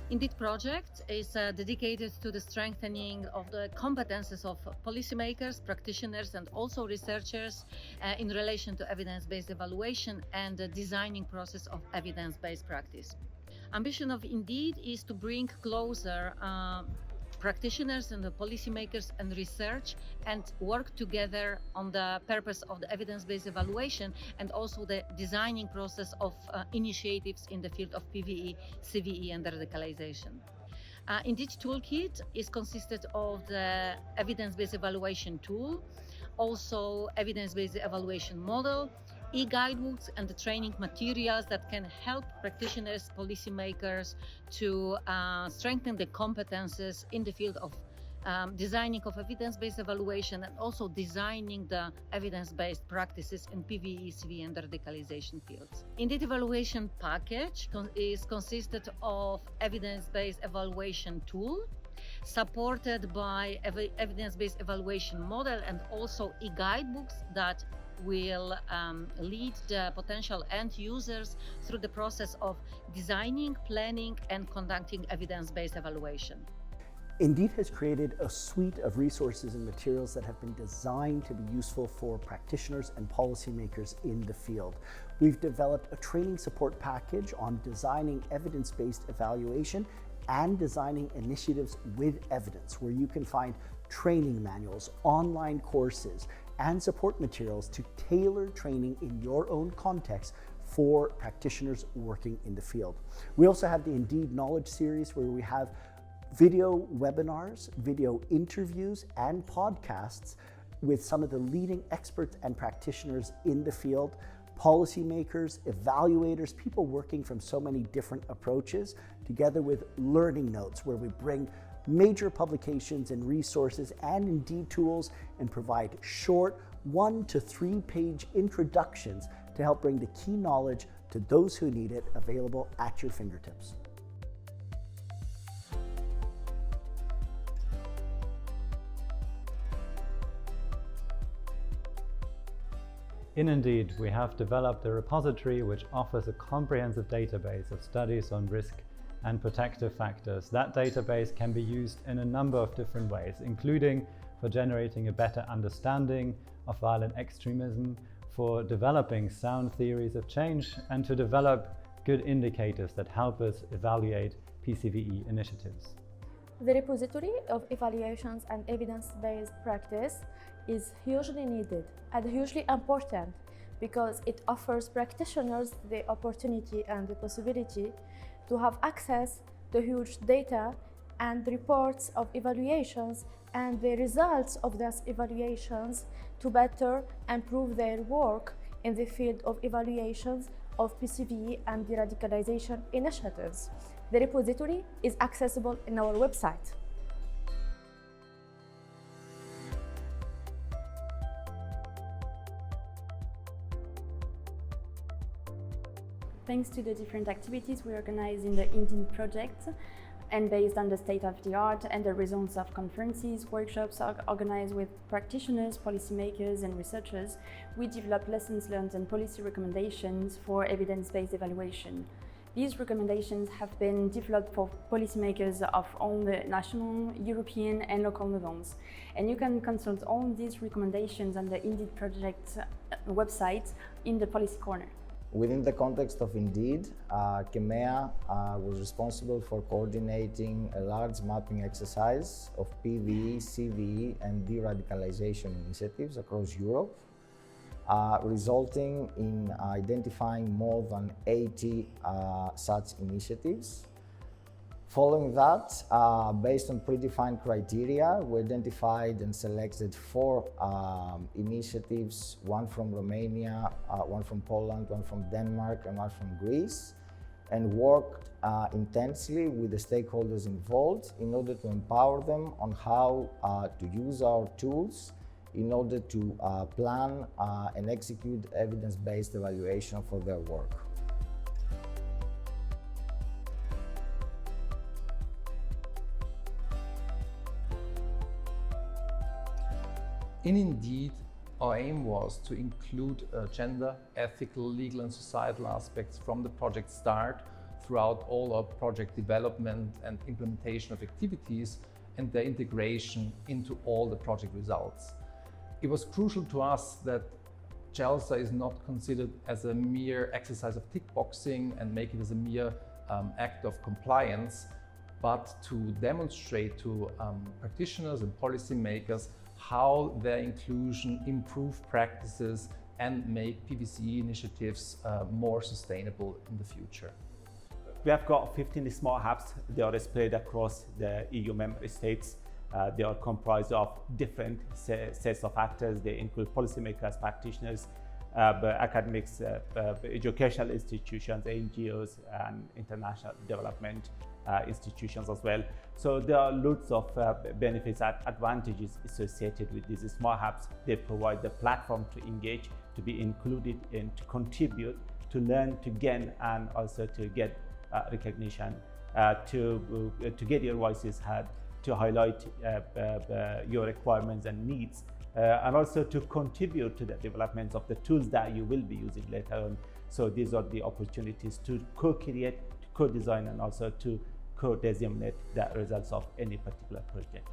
INDEED project is dedicated to the strengthening of the competences of policymakers, practitioners, and also researchers in relation to evidence-based evaluation and the designing process of evidence-based practice. Ambition of INDEED is to bring closer practitioners and the policymakers and research and work together on the purpose of the evidence-based evaluation and also the designing process of initiatives in the field of PVE, CVE and radicalization. INDEED Toolkit is consisted of the evidence-based evaluation tool, also evidence-based evaluation model, e-guidebooks and the training materials that can help practitioners, policymakers to strengthen the competences in the field of designing of evidence-based evaluation and also designing the evidence-based practices in PVE, CVE and radicalization fields. INDEED evaluation package is consisted of evidence-based evaluation tool, supported by evidence-based evaluation model and also e-guidebooks that will lead the potential end users through the process of designing, planning and conducting evidence-based evaluation. INDEED has created a suite of resources and materials that have been designed to be useful for practitioners and policymakers in the field. We've developed a training support package on designing evidence-based evaluation and designing initiatives with evidence, where you can find training manuals, online courses, and support materials to tailor training in your own context for practitioners working in the field. We also have the INDEED Knowledge Series, where we have video webinars, video interviews, and podcasts with some of the leading experts and practitioners in the field, policymakers, evaluators, people working from so many different approaches, together with learning notes, where we bring major publications and resources and INDEED tools and provide short 1 to 3 page introductions to help bring the key knowledge to those who need it, available at your fingertips. In INDEED, we have developed a repository which offers a comprehensive database of studies on risk and protective factors. That database can be used in a number of different ways, including for generating a better understanding of violent extremism, for developing sound theories of change, and to develop good indicators that help us evaluate PCVE initiatives. The repository of evaluations and evidence-based practice is hugely needed and hugely important because it offers practitioners the opportunity and the possibility to have access to huge data and reports of evaluations and the results of those evaluations to better improve their work in the field of evaluations of PCVE and de-radicalization initiatives. The repository is accessible in our website. Thanks to the different activities we organize in the INDEED project, and based on the state of the art and the results of conferences, workshops organized with practitioners, policymakers and researchers, we develop lessons learned and policy recommendations for evidence-based evaluation. These recommendations have been developed for policymakers of all the national, European and local levels. And you can consult all these recommendations on the INDEED project website in the Policy Corner. Within the context of INDEED, CHEMEA was responsible for coordinating a large mapping exercise of PVE, CVE and de-radicalization initiatives across Europe, resulting in identifying more than 80 such initiatives. Following that, based on predefined criteria, we identified and selected 4 initiatives, one from Romania, one from Poland, one from Denmark, and one from Greece, and worked intensely with the stakeholders involved in order to empower them on how to use our tools in order to plan and execute evidence-based evaluation for their work. In INDEED, our aim was to include gender, ethical, legal and societal aspects from the project start throughout all our project development and implementation of activities and their integration into all the project results. It was crucial to us that GELSA is not considered as a mere exercise of tick boxing and make it as a mere act of compliance, but to demonstrate to practitioners and policymakers how their inclusion improve practices and make PVCE initiatives more sustainable in the future. We have got 15 smart hubs. They are spread across the EU member states. They are comprised of different sets of actors. They include policymakers, practitioners, academics, educational institutions, NGOs, and international development institutions as well. So there are loads of benefits and advantages associated with these smart hubs. They provide the platform to engage, to be included and to contribute, to learn, to gain, and also to get recognition, to get your voices heard, to highlight your requirements and needs, and also to contribute to the development of the tools that you will be using later on. So these are the opportunities to co-create, to co-design, and also to co-designate the results of any particular project.